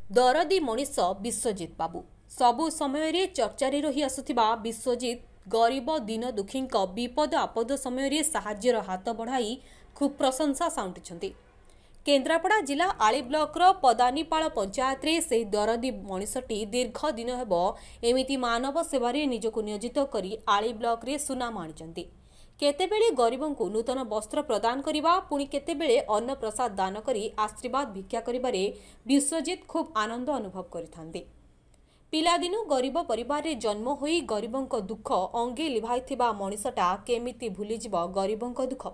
दरदी मनीष विश्वजित बाबू सबु समय चर्चा रही आसुथिबा विश्वजित गरीब दीन दुखी विपद आपद समय साहाय्यर हाथ बढ़ाई खूब प्रशंसा साउंटिछंती। केन्द्रापड़ा जिला आली ब्लॉकर पदानीपाल पंचायत रे से दरदी मनीषटी दीर्घ दिन हेबो एमिति मानव सेवारे निजको नियोजित करी आली ब्लॉक रे सुनाम आनिचंती। केतेबेले गरीबंकु नूतन वस्त्र प्रदान करिबा पुणी केतेबेले अन्न प्रसाद दान करी आशीर्वाद भिक्षा करिबारे विश्वजित खूब आनंद अनुभव करिथांती। पिलादिनु गरीब परिवार रे जन्म होई गरीबंक दुख अंगे लिभाइथिबा मनीषटा केमिति भूलिजिब गरीबंक दुख।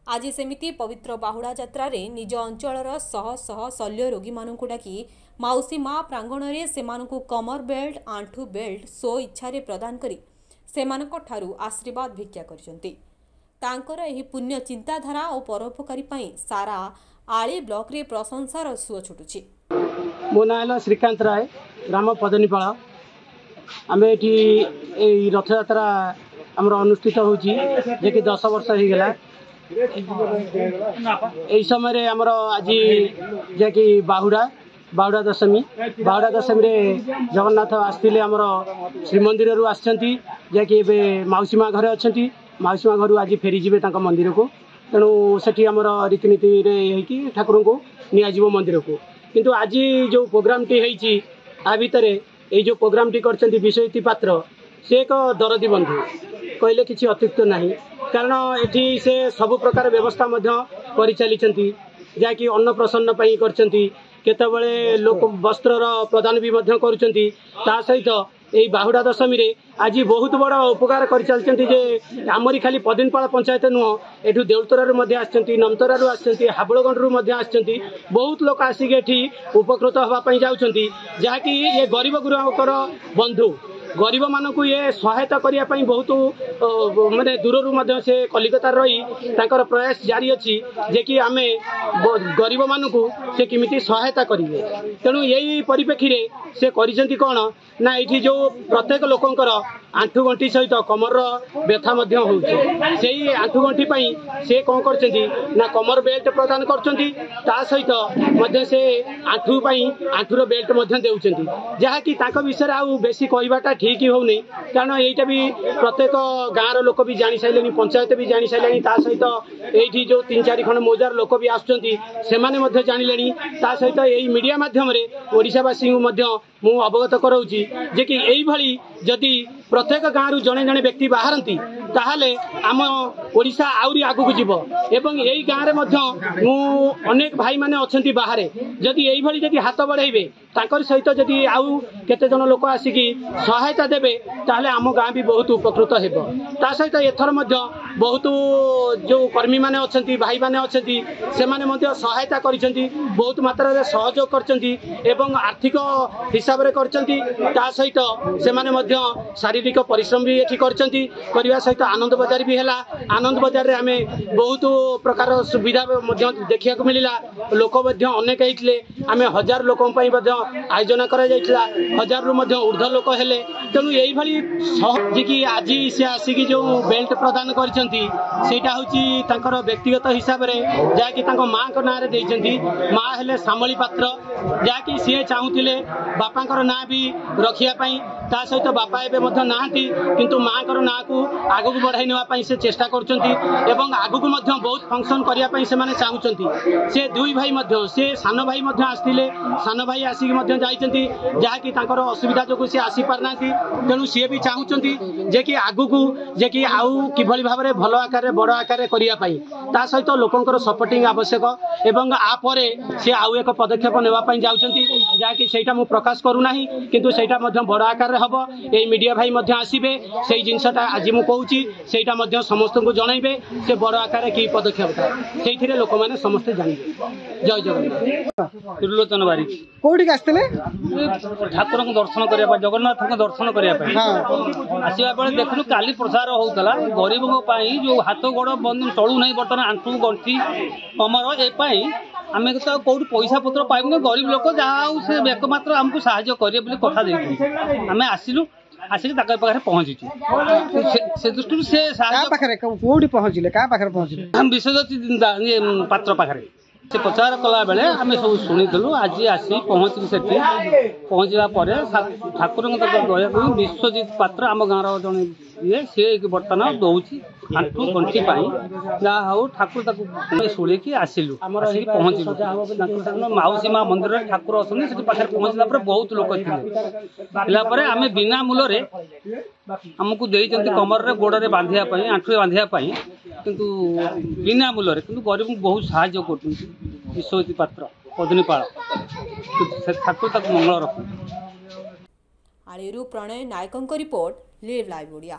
आज सेमिति पवित्र बाहुड़ा यात्रा रे निज अंचलर शह शह शल्य रोगी मानकु डाकी माउसी माँ प्रांगण रे सेमानकु कमर बेल्ट आंठू बेल्ट सो इच्छा प्रदान करी सेमानक ठारू आशीर्वाद भिक्षा करिसंती। तांकर एही पुण्य चिंताधारा और परोपकारी पई सारा आली ब्लॉक रे प्रशंसार सुଅ छुटुछि। मो ना श्रीकांत राय ग्राम पदनीपाल आम ये रथ यात्रा आमर अनुष्ठित होची जे कि 10 वर्ष हो गला। यही समय आमर आज जे कि बाहुड़ा दशमी रे जगन्नाथ आसते आमर श्रीमंदिर रु आसछंती जे कि माउसी माँ घरे अच्छी माउसी माँ घर आज फेरी जीवे तांका मंदिर को तेणु सेठी आमर रीतिनीति रे ठाकुर को नियाजिबो मंदिर को। किंतु आज जो प्रोग्राम टी होईची आ भितर ये जो प्रोग्राम टी करछंती विश्वजित पात्र से एक दरदी बंधु कहले किसी अत्युक्त नहीं कारण एठी से सब प्रकार व्यवस्था परिचालिछंती जाकि अन्न प्रसन्न पई करछंती केतबेले लोक वस्त्रर प्रदान भी करुछंती। ता सहित यही बाहुड़ा दशमी रे आज बहुत बड़ उपकार कर चलते जे आमरी खाली पदनीपाल पंचायत नुह एठू देउलतरा आसछंती नमतरा आसछंती हाबलगंड आसछंती बहुत लोक आसिक एठी उपकृत होगा जाउछंती जहाँकि ये गरीब गुरुकर बंधु गरीब मानकु ये सहायता करिया पई बहुत माने दूर से कलिकता रही तांकर प्रयास जारी अच्छी जे कि आमे गरीब मानकु से किमिति सहायता करिवे। तेणु यही परिप्रेक्षी रे से करिसेंती कोन ना एठी जो प्रत्येक लोकंकर आंठू गंठी सहित कमर व्यथा मध्य होउछि सेही आंठू गंठी पई से कोन करछंती ना कमर बेल्ट प्रदान करछंती ता सहित मध्य से आंठू पई आंठूर बेल्ट मध्य देउछंती जहाँ कि तांका विषय आउ बेसी कहबाटा ठीक हो नहीं कारण यहीटा भी प्रत्येक गाँव लोक भी जानी सारे पंचायत भी जानी सारे सहित ये जो 3-4 खंड मौजार लोक भी आसुँच से जानिले सहित यही मीडिया मध्यम ओडिशावासी मु अवगत कराऊँगी जे कि यही जदि प्रत्येक गाँव जड़े जड़े व्यक्ति बाहरती ताहले आम ओडिशा आउरी आगु जीव एवं यही गाँव में अनेक भाई माने अच्छी बाहर जदि यही जदि हाथ बढ़ेबे तांकर सहित जदि आउ केते जन लोक आसिकी सहायता देबे ताहले आम गाँ भी बहुत उपकृत हेबो। ता सहित एथर बहुत जो कर्मी माने अच्छी भाई माने अच्छी से माने सहायता करिसेंती बहुत मात्रा रे सहयोग करचंती एवं आर्थिक हिसाब रे करचंती ता सहित से माने शारीरिक परिश्रम भी एठी करचंती करबा सहित आनंद बाजार भी हैला। आनंद बाजार रे आमे बहुत प्रकार सुविधा देखिया को मिलिला लोक अनेक होइतले आमे 1000 लोक पई आयोजन करा जाइतला 1000 रु ऊर्ध्व लोक हेले। तेणु यही भाई कि आज से आसिकी जो बेल्ट प्रदान करछंती सेटा होची तांकर व्यक्तिगत हिसाब रे जाकि तांको माँ को नाँ रे देइछंती माँ हेले श्यामली पात्र जाकि सी चाहूले बापांकर नाँ भी रखिया पई ता सहित बापा एबे नाहांती किंतु माँ को नाँ को आगु बढ़ाई नापी से चेष्टा करछंती एवं आगु बहुत फंक्शन करिया पई से माने चाहूचंती। से दुई भाई से सान भाई आसथिले सान भाई आसिक जाइछंती जहाँकि तांकर असुविधा जो से आसी पारनांती तेणु सी भी चाहूचंती जे कि आगु को जे कि आउ किभली भाव में भल आकार बड़ आकार करिया पई ता सहित लोकंकर सपोर्टिंग आवश्यक एवं आपर से आउ एक पदक्षेप नेवा पई जाउचंती जहाँकि सेटा मु प्रकाश करूना किंतु सेटा बड़ आकार हबो ए मीडिया भाई आसबे से जिनसा आज मुझे कहूँ समस्त को जनइबे से बड़ आकार कि पदक्षेप से लोक मैंने समस्ते जानते। जय जगन्नाथ। त्रिलोचन बारिक कौटी आसते ठाकुर को दर्शन करने जगन्नाथ को दर्शन करने आसवा बेले देखु काली प्रसार होता गरीबों जो हाथ गोड़ बंद चलू ना बर्तमान आंठू गंठी कमर एपाई आम तो कौट पैसा पत्र पाइबुन गरीब लोक जहाँ से एकमात्र आमको साहाय्य करेंगे कथा देते आम आसिलु आसिक पाखे पहुंची से दृष्टि से कौटी पहुंचले क्या पाखे पहुंचले विश्वजित पात्र पाखे से प्रचार कला बेले आम सब शुणुलु आज आसी पहुँचलु से पहुँचला ठाकुर दया विश्वजित पात्र आम गाँव जन ये सी बर्तमान दौर आंठू गंठी जहाँ हूँ ठाकुर शुणी आसिलु पहुँचलु माउसी माँ मंदिर ठाकुर अच्छे पाखे पहुँचला बहुत लोक थे आम बिना मूल्य आमको देते कमर गोड़े बांधापी आंठू बांधापी किंतु बिना मूल्य किंतु गरीब को बहुत साहाय्य कर विश्वजित पात्र पदनीपाल ठाकुर मंगल रखु। आळीरू प्रणय नायकों रिपोर्ट लिव लाइव ओडिया।